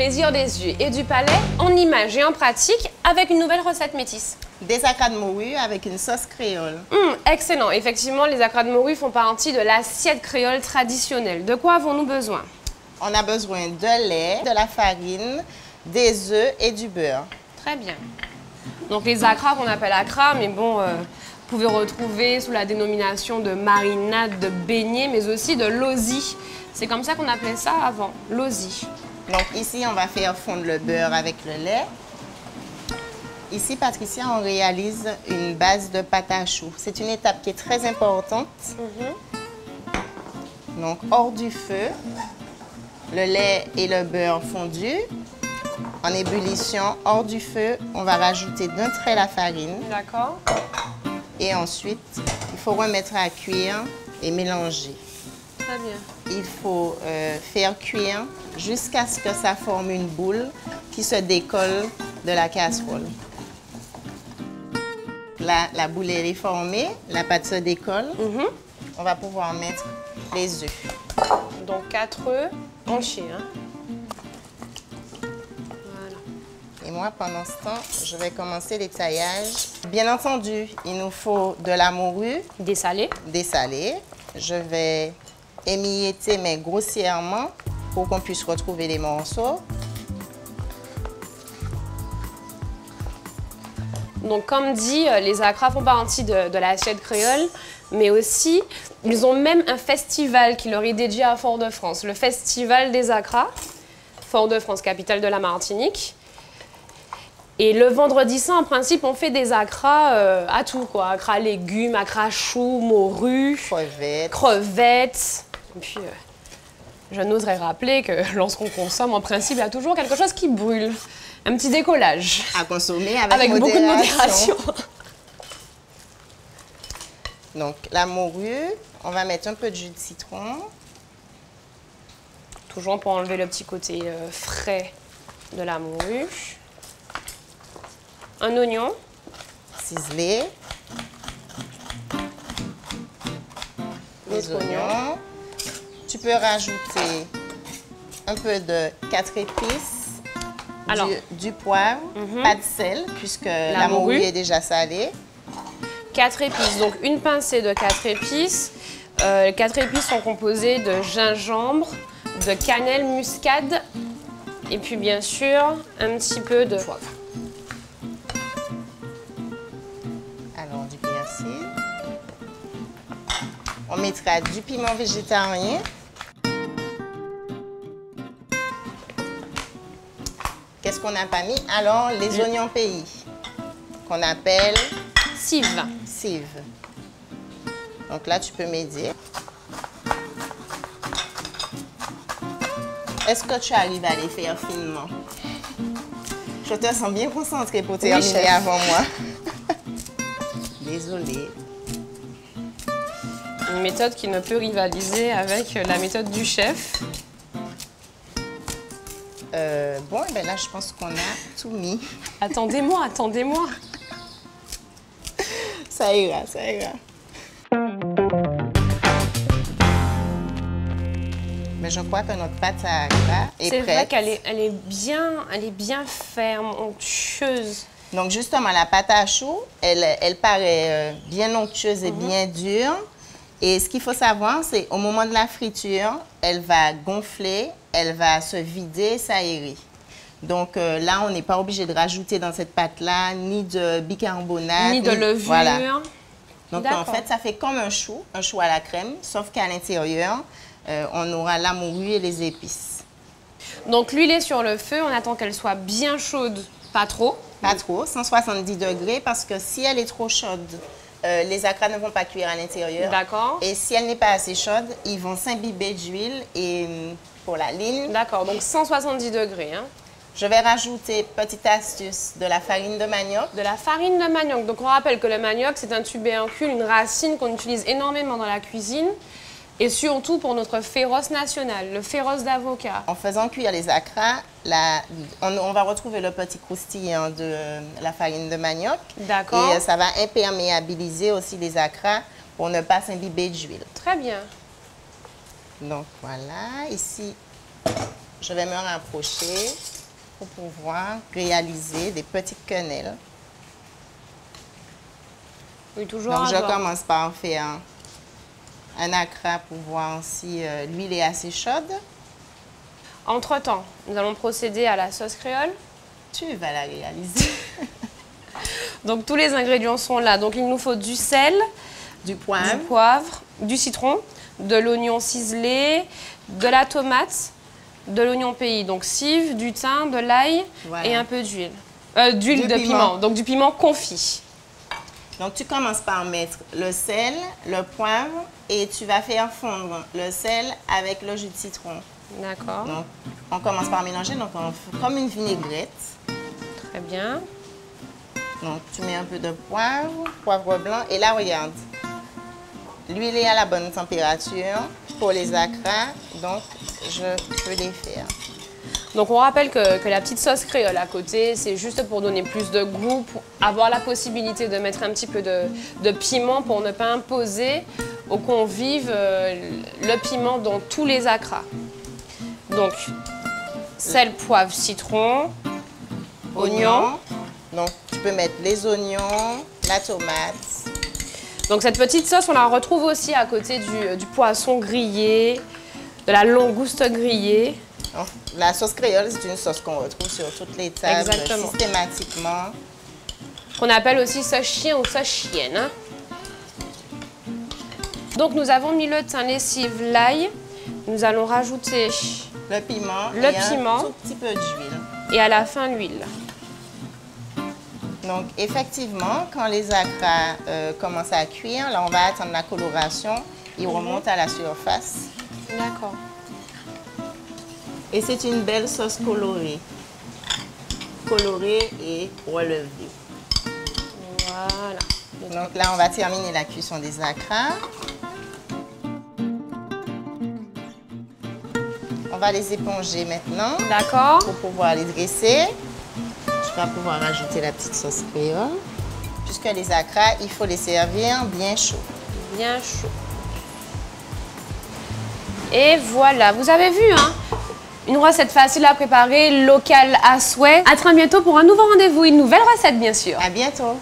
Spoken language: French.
plaisir des yeux et du palais en images et en pratique avec une nouvelle recette métisse. Des acras de morue avec une sauce créole. Excellent. Effectivement, les acras de morue font partie de l'assiette créole traditionnelle. De quoi avons-nous besoin? On a besoin de lait, de la farine, des œufs et du beurre. Très bien. Donc les acras qu'on appelle acras, mais bon, vous pouvez retrouver sous la dénomination de marinade, de beignet, mais aussi de lozi. C'est comme ça qu'on appelait ça avant, lozi. Donc ici, on va faire fondre le beurre avec le lait. Ici, Patricia, on réalise une base de pâte à choux. C'est une étape qui est très importante. Donc, hors du feu, le lait et le beurre fondus. En ébullition, hors du feu, on va rajouter d'un trait la farine. D'accord. Et ensuite, il faut remettre à cuire et mélanger. Très bien. Il faut faire cuire jusqu'à ce que ça forme une boule qui se décolle de la casserole. Là, la boule est formée, la pâte se décolle. On va pouvoir mettre les œufs. Donc 4 œufs entiers. Hein. Voilà. Et moi, pendant ce temps, je vais commencer les taillages. Bien entendu, il nous faut de la morue. Dessalé. Dessalée. Je vais émietter, mais grossièrement, pour qu'on puisse retrouver les morceaux. Donc comme dit, les acras font partie de l'assiette créole, mais aussi, ils ont même un festival qui leur est dédié à Fort-de-France, le Festival des acras, Fort-de-France, capitale de la Martinique. Et le vendredi saint, en principe, on fait des acras à tout, quoi. Acras légumes, acras choux, morue, crevettes. Et puis, je n'oserais rappeler que lorsqu'on consomme, en principe, il y a toujours quelque chose qui brûle. Un petit décollage. À consommer avec beaucoup de modération. Donc, la morue, on va mettre un peu de jus de citron. Toujours pour enlever le petit côté frais de la morue. Un oignon. Ciselé. Les oignons. Tu peux rajouter un peu de 4 épices. Alors, du poivre, pas de sel, puisque la morue est déjà salée. 4 épices, donc une pincée de 4 épices. 4 épices sont composées de gingembre, de cannelle muscade et puis bien sûr un petit peu de poivre. Alors du persil. On mettra du piment végétarien. Qu'est-ce qu'on n'a pas mis? Alors, les oignons pays, qu'on appelle cive. Cive. Donc là, tu peux m'aider. Est-ce que tu arrives à les faire finement? Je te sens bien concentrée pour terminer avant moi. Désolée. Une méthode qui ne peut rivaliser avec la méthode du chef. Bon, ben là, je pense qu'on a tout mis. Attendez-moi, attendez-moi. Ça ira, ça ira. Mais je crois que notre pâte à acras est prête. C'est vrai qu'elle est bien ferme, onctueuse. Donc, justement, la pâte à choux, elle paraît bien onctueuse et bien dure. Et ce qu'il faut savoir, c'est au moment de la friture, elle va gonfler, elle va se vider, s'aérer. Donc là, on n'est pas obligé de rajouter dans cette pâte-là ni de bicarbonate, ni de levure. Voilà. Donc en fait, ça fait comme un chou à la crème, sauf qu'à l'intérieur, on aura la morue et les épices. Donc l'huile est sur le feu, on attend qu'elle soit bien chaude, pas trop. Pas trop, 170 degrés, parce que si elle est trop chaude, les acras ne vont pas cuire à l'intérieur. D'accord. Et si elle n'est pas assez chaude, ils vont s'imbiber d'huile et pour la ligne. D'accord, donc 170 degrés. Hein. Je vais rajouter, petite astuce, de la farine de manioc. De la farine de manioc. Donc on rappelle que le manioc, c'est un tubérencule, une racine qu'on utilise énormément dans la cuisine. Et surtout pour notre féroce national, le féroce d'avocat. En faisant cuire les acras, on va retrouver le petit croustillant de la farine de manioc. D'accord. Et ça va imperméabiliser aussi les acras pour ne pas s'imbiber d'huile. Très bien. Donc voilà, ici, je vais me rapprocher. pour pouvoir réaliser des petites quenelles. Oui, toujours Donc, je avoir. commence par faire un accra pour voir si l'huile est assez chaude. Entre-temps, nous allons procéder à la sauce créole. Tu vas la réaliser. Donc tous les ingrédients sont là. Donc il nous faut du sel, Du du poivre. poivre, du citron, de l'oignon ciselé, de la tomate, de l'oignon pays, donc cive, du thym, de l'ail Voilà. et un peu d'huile. D'huile Du de piment. piment, donc du piment confit. Donc, tu commences par mettre le sel, le poivre et tu vas faire fondre le sel avec le jus de citron. D'accord, Donc, on commence par mélanger, donc on fait comme une vinaigrette. très bien. Donc, tu mets un peu de poivre blanc. Et là, regarde, l'huile est à la bonne température pour les accras, donc je peux les faire. Donc on rappelle que la petite sauce créole à côté, c'est juste pour donner plus de goût, pour avoir la possibilité de mettre un petit peu de piment pour ne pas imposer aux convives le piment dans tous les accras. Donc, sel, poivre, citron, oignon. Donc, tu peux mettre les oignons, la tomate. Donc cette petite sauce, on la retrouve aussi à côté du poisson grillé, de la langouste grillée. Donc, la sauce créole, c'est une sauce qu'on retrouve sur toutes les tables Exactement. systématiquement. Qu'on appelle aussi sauce chien ou sauce chienne. Hein. Donc nous avons mis le thym, lessive, l'ail. Nous allons rajouter Le piment Le et piment. un tout petit peu d'huile. et à la fin l'huile. Donc, effectivement, quand les accras commencent à cuire, là, on va attendre la coloration. Ils remontent à la surface. D'accord. Et c'est une belle sauce colorée. Colorée et relevée. Voilà. Donc là, on va terminer la cuisson des accras. On va les éponger maintenant D'accord. pour pouvoir les dresser. Tu vas pouvoir ajouter la petite sauce créole. Puisque les accras, il faut les servir bien chauds. Bien chaud. Et voilà, vous avez vu, hein, une recette facile à préparer, locale à souhait. À très bientôt pour un nouveau rendez-vous, une nouvelle recette bien sûr. À bientôt!